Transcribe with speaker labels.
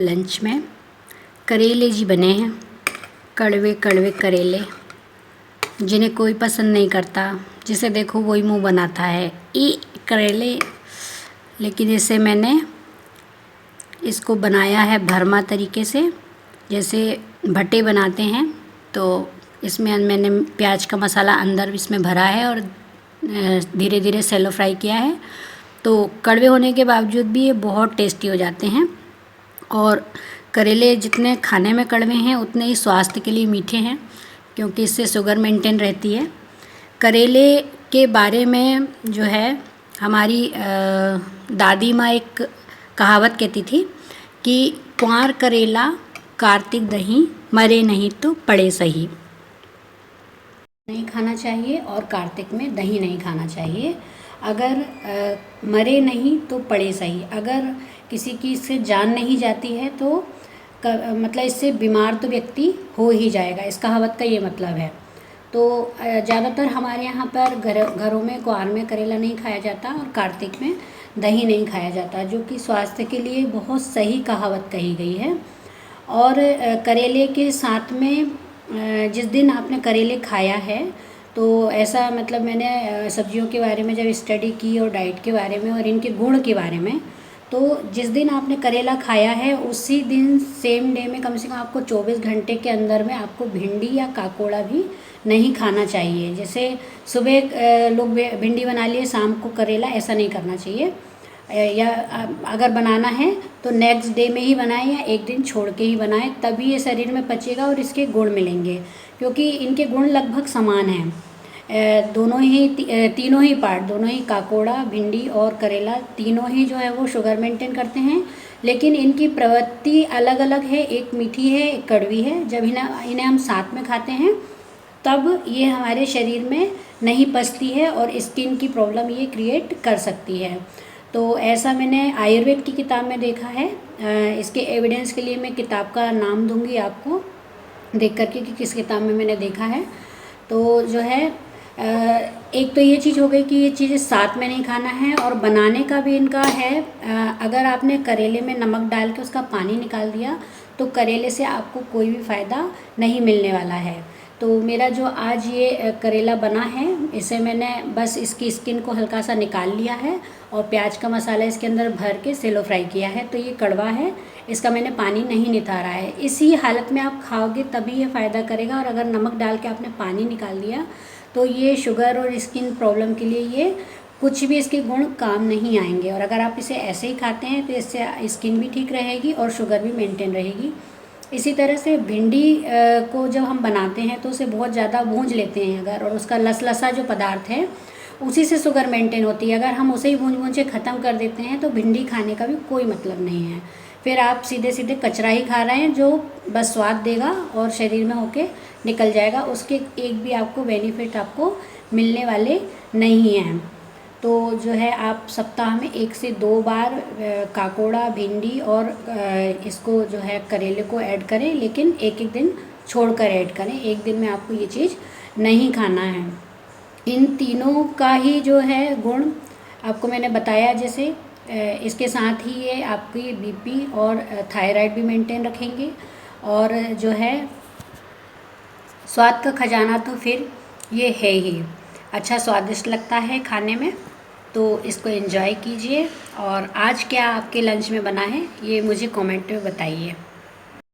Speaker 1: Lunch में करेले जी बने हैं। कड़वे कड़वे करेले, जिन्हें कोई पसंद नहीं करता, जिसे देखो वही मुंह बनाता है ये करेले। लेकिन इसे मैंने इसको बनाया है भरमा तरीके से, जैसे भट्टे बनाते हैं। तो इसमें मैंने प्याज का मसाला अंदर इसमें भरा है और धीरे धीरे सेलो फ्राई किया है। तो कड़वे होने के बावजूद भी ये बहुत टेस्टी हो जाते हैं। और करेले जितने खाने में कड़वे हैं उतने ही स्वास्थ्य के लिए मीठे हैं, क्योंकि इससे शुगर मेंटेन रहती है। करेले के बारे में जो है हमारी दादी माँ एक कहावत कहती थी कि कुंवार करेला कार्तिक दही, मरे नहीं तो पड़े सही। नहीं खाना चाहिए और कार्तिक में दही नहीं खाना चाहिए। अगर मरे नहीं तो पड़े सही। अगर किसी की इससे जान नहीं जाती है तो मतलब इससे बीमार तो व्यक्ति हो ही जाएगा, इस कहावत का ये मतलब है। तो ज़्यादातर हमारे यहाँ पर घरों में कुंवार में करेला नहीं खाया जाता और कार्तिक में दही नहीं खाया जाता, जो कि स्वास्थ्य के लिए बहुत सही कहावत कही गई है। और करेले के साथ में जिस दिन आपने करेले खाया है तो ऐसा मतलब मैंने सब्जियों के बारे में जब स्टडी की और डाइट के बारे में और इनके गुण के बारे में, तो जिस दिन आपने करेला खाया है उसी दिन सेम डे में कम से कम आपको 24 घंटे के अंदर में आपको भिंडी या काकोड़ा भी नहीं खाना चाहिए। जैसे सुबह लोग भिंडी बना लिए, शाम को करेला, ऐसा नहीं करना चाहिए। या अगर बनाना है तो नेक्स्ट डे में ही बनाएं या एक दिन छोड़ के ही बनाएं, तभी ये शरीर में पचेगा और इसके गुण मिलेंगे, क्योंकि इनके गुण लगभग समान हैं। दोनों ही तीनों ही पार्ट, दोनों ही काकोड़ा, भिंडी और करेला, तीनों ही जो है वो शुगर मेंटेन करते हैं। लेकिन इनकी प्रवृत्ति अलग अलग है, एक मीठी है एक कड़वी है। जब इन्हें हम साथ में खाते हैं तब ये हमारे शरीर में नहीं पचती है और स्किन की प्रॉब्लम ये क्रिएट कर सकती है। तो ऐसा मैंने आयुर्वेद की किताब में देखा है। इसके एविडेंस के लिए मैं किताब का नाम दूंगी आपको देख करके कि किस किताब में मैंने देखा है। तो जो है एक तो ये चीज़ हो गई कि ये चीज़ें साथ में नहीं खाना है, और बनाने का भी इनका है। अगर आपने करेले में नमक डाल के उसका पानी निकाल दिया तो करेले से आपको कोई भी फ़ायदा नहीं मिलने वाला है। तो मेरा जो आज ये करेला बना है, इसे मैंने बस इसकी स्किन को हल्का सा निकाल लिया है और प्याज का मसाला इसके अंदर भर के सेलो फ्राई किया है। तो ये कड़वा है, इसका मैंने पानी नहीं नितारा है। इसी हालत में आप खाओगे तभी ये फ़ायदा करेगा। और अगर नमक डाल के आपने पानी निकाल दिया तो ये शुगर और स्किन प्रॉब्लम के लिए ये कुछ भी इसके गुण काम नहीं आएंगे। और अगर आप इसे ऐसे ही खाते हैं तो इससे स्किन भी ठीक रहेगी और शुगर भी मेंटेन रहेगी। इसी तरह से भिंडी को जब हम बनाते हैं तो उसे बहुत ज़्यादा भूंज लेते हैं अगर, और उसका लसलसा जो पदार्थ है उसी से शुगर मेंटेन होती है। अगर हम उसे ही भूंज के ख़त्म कर देते हैं तो भिंडी खाने का भी कोई मतलब नहीं है। फिर आप सीधे सीधे कचरा ही खा रहे हैं जो बस स्वाद देगा और शरीर में होके निकल जाएगा। उसके एक भी आपको बेनिफिट आपको मिलने वाले नहीं हैं। तो जो है आप सप्ताह में 1 से 2 बार काकोड़ा, भिंडी और इसको जो है करेले को ऐड करें, लेकिन एक एक दिन छोड़कर ऐड करें। एक दिन में आपको ये चीज़ नहीं खाना है। इन तीनों का ही जो है गुण आपको मैंने बताया। जैसे इसके साथ ही ये आपकी बीपी और थायराइड भी मेंटेन रखेंगे। और जो है स्वाद का खजाना तो फिर ये है ही। अच्छा स्वादिष्ट लगता है खाने में, तो इसको एंजॉय कीजिए। और आज क्या आपके लंच में बना है ये मुझे कमेंट में बताइए।